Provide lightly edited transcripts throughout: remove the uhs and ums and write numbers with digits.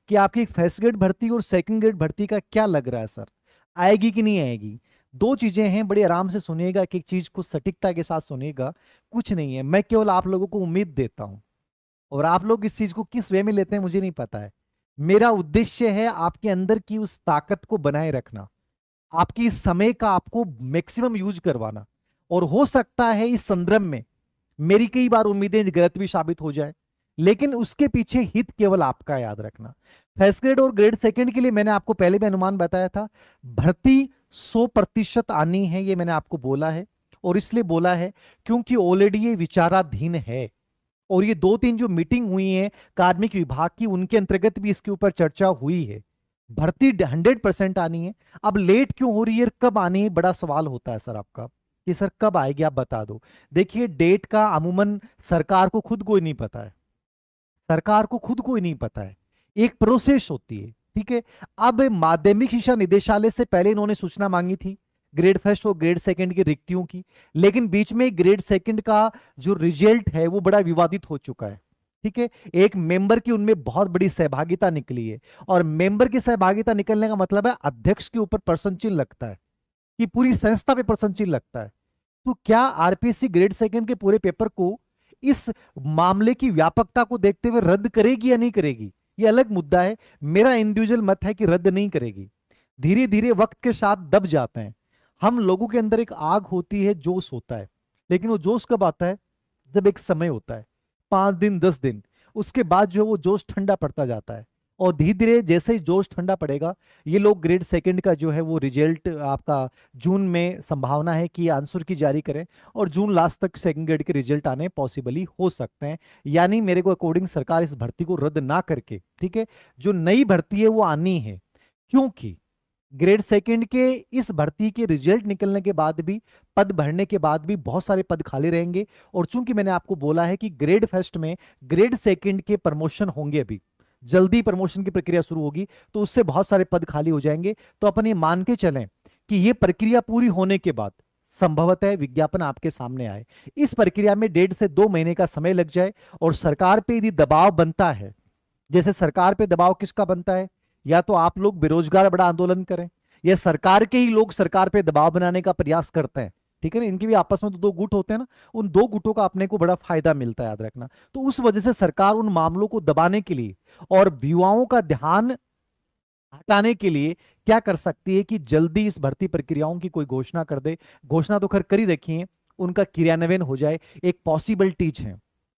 कि आपकी first grade भर्ती और सेकंड ग्रेड भर्ती का क्या लग रहा है सर, आएगी कि नहीं आएगी? दो चीजें हैं, बड़े आराम से सुनिएगा, कि एक चीज को सटीकता के साथ सुनिएगा। कुछ नहीं है, मैं केवल आप लोगों को उम्मीद देता हूं, और आप लोग इस चीज को किस वे में लेते हैं मुझे नहीं पता है। मेरा उद्देश्य है आपके अंदर की उस ताकत को बनाए रखना, आपकी इस समय का आपको मैक्सिमम यूज करवाना। और हो सकता है इस संदर्भ में मेरी कई बार उम्मीदें गलत भी साबित हो जाए, लेकिन उसके पीछे हित केवल आपका, याद रखना। फर्स्ट ग्रेड और ग्रेड सेकंड के लिए मैंने आपको पहले भी अनुमान बताया था, भर्ती 100% आनी है, ये मैंने आपको बोला है। और इसलिए बोला है क्योंकि ऑलरेडी ये विचाराधीन है, और ये 2-3 जो मीटिंग हुई है कार्मिक विभाग की, उनके अंतर्गत भी इसके ऊपर चर्चा हुई है। भर्ती 100% आनी है। अब लेट क्यों हो रही है, कब आनी है, बड़ा सवाल होता है सर आपका, कि सर कब आएगी, आप बता दो। देखिए, डेट का अमूमन सरकार को खुद को ही नहीं पता है, सरकार को खुद को ही नहीं पता है, एक प्रोसेस होती है, ठीक है। अब माध्यमिक शिक्षा निदेशालय से पहले इन्होंने सूचना मांगी थी ग्रेड फर्स्ट और ग्रेड सेकंड की रिक्तियों की, लेकिन बीच में ग्रेड सेकंड का जो रिजल्ट है वो बड़ा विवादित हो चुका है, ठीक है। एक मेंबर की उनमें बहुत बड़ी सहभागिता निकली है, और मेंबर की सहभागिता निकलने का मतलब है अध्यक्ष के ऊपर प्रश्नचिन्ह लगता है, कि पूरी संस्था पे प्रश्नचिन्ह लगता है। तो क्या आरपीएससी ग्रेड सेकंड के पूरे पेपर को इस मामले की व्यापकता को देखते हुए रद्द करेगी या नहीं करेगी, ये अलग मुद्दा है। मेरा इंडिविजुअल मत है कि रद्द नहीं करेगी। धीरे धीरे वक्त के साथ दब जाते हैं हम लोगों के अंदर, एक आग होती है, जोश होता है, लेकिन वो जोश कब आता है, जब एक समय होता है, 5 दिन 10 दिन, उसके बाद जो है वो जोश ठंडा पड़ता जाता है। और धीरे धीरे जैसे ही जोश ठंडा पड़ेगा, ये लोग ग्रेड सेकंड का जो है वो रिजल्ट आपका जून में संभावना है कि आंसर की जारी करें, और जून लास्ट तक सेकंड ग्रेड के रिजल्ट आने पॉसिबली हो सकते हैं। यानी मेरे को अकॉर्डिंग सरकार इस भर्ती को रद्द ना करके, ठीक है, जो नई भर्ती है वो आनी है। क्योंकि ग्रेड सेकंड के इस भर्ती के रिजल्ट निकलने के बाद भी, पद भरने के बाद भी बहुत सारे पद खाली रहेंगे। और चूंकि मैंने आपको बोला है कि ग्रेड फर्स्ट में ग्रेड सेकंड के प्रमोशन होंगे, अभी जल्दी प्रमोशन की प्रक्रिया शुरू होगी, तो उससे बहुत सारे पद खाली हो जाएंगे। तो अपन ये मान के चलें कि ये प्रक्रिया पूरी होने के बाद संभवतः विज्ञापन आपके सामने आए। इस प्रक्रिया में 1.5 से 2 महीने का समय लग जाए, और सरकार पे यदि दबाव बनता है, जैसे सरकार पे दबाव किसका बनता है, या तो आप लोग बेरोजगार बड़ा आंदोलन करें, या सरकार के ही लोग सरकार पे दबाव बनाने का प्रयास करते हैं, ठीक है ना। इनके भी आपस में तो दो गुट होते हैं ना, उन दो गुटों का अपने को बड़ा फायदा मिलता है, याद रखना। तो उस वजह से सरकार उन मामलों को दबाने के लिए और युवाओं का ध्यान हटाने के लिए क्या कर सकती है कि जल्दी इस भर्ती प्रक्रियाओं की कोई घोषणा कर दे। घोषणा तो खैर कर ही रखी है, उनका क्रियान्वयन हो जाए, एक पॉसिबिलिटीज है,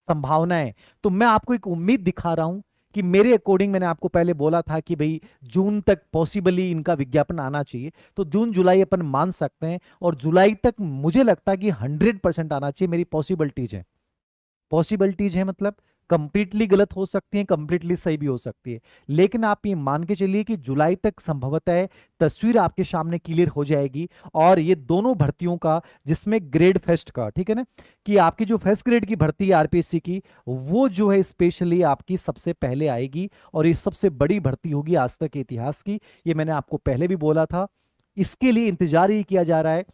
संभावनाएं। तो मैं आपको एक उम्मीद दिखा रहा हूं कि मेरे अकॉर्डिंग, मैंने आपको पहले बोला था कि भाई जून तक पॉसिबली इनका विज्ञापन आना चाहिए, तो जून जुलाई अपन मान सकते हैं, और जुलाई तक मुझे लगता है कि 100% आना चाहिए, मेरी पॉसिबिलिटीज है। पॉसिबिलिटीज है मतलब कंप्लीटली गलत हो सकती है, कंप्लीटली सही भी हो सकती है, लेकिन आप ये मान के चलिए कि जुलाई तक संभवतः तस्वीर आपके सामने क्लियर हो जाएगी। और ये दोनों भर्तियों का, जिसमें ग्रेड फर्स्ट का, ठीक है ना, कि आपकी जो फर्स्ट ग्रेड की भर्ती है आरपीएससी की, वो जो है स्पेशली आपकी सबसे पहले आएगी, और ये सबसे बड़ी भर्ती होगी आज तक के इतिहास की। ये मैंने आपको पहले भी बोला था। इसके लिए इंतजार ही किया जा रहा है।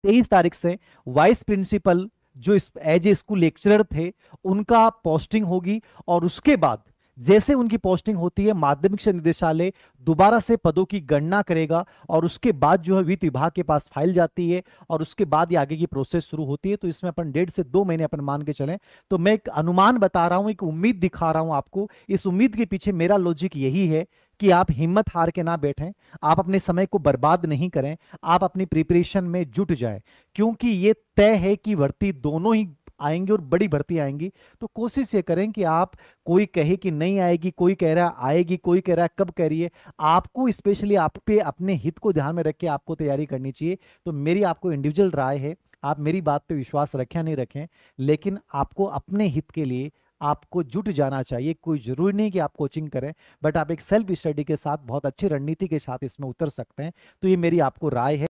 23 तारीख से वाइस प्रिंसिपल जो एज ए स्कूल लेक्चरर थे, उनका पोस्टिंग होगी, और उसके बाद जैसे उनकी पोस्टिंग होती है, माध्यमिक शिक्षा निदेशालय दोबारा से पदों की गणना करेगा, और उसके बाद जो है वित्त विभाग के पास फाइल जाती है, और उसके बाद ये आगे की प्रोसेस शुरू होती है। तो इसमें अपन 1.5 से 2 महीने अपन मान के चलें। तो मैं एक अनुमान बता रहा हूं, एक उम्मीद दिखा रहा हूं आपको। इस उम्मीद के पीछे मेरा लॉजिक यही है कि आप हिम्मत हार के ना बैठें, आप अपने समय को बर्बाद नहीं करें, आप अपनी प्रिपरेशन में जुट जाएं, क्योंकि ये तय है कि भर्ती दोनों ही आएंगी, और बड़ी भर्ती आएंगी। तो कोशिश ये करें कि आप, कोई कहे कि नहीं आएगी, कोई कह रहा है आएगी, कोई कह रहा है कब कह रही है, आपको स्पेशली आप पे अपने हित को ध्यान में रख के आपको तैयारी करनी चाहिए। तो मेरी आपको इंडिविजुअल राय है, आप मेरी बात पे विश्वास रखें नहीं रखें, लेकिन आपको अपने हित के लिए आपको जुट जाना चाहिए। कोई जरूरी नहीं कि आप कोचिंग करें, बट आप एक सेल्फ स्टडी के साथ बहुत अच्छी रणनीति के साथ इसमें उतर सकते हैं। तो ये मेरी आपको राय है।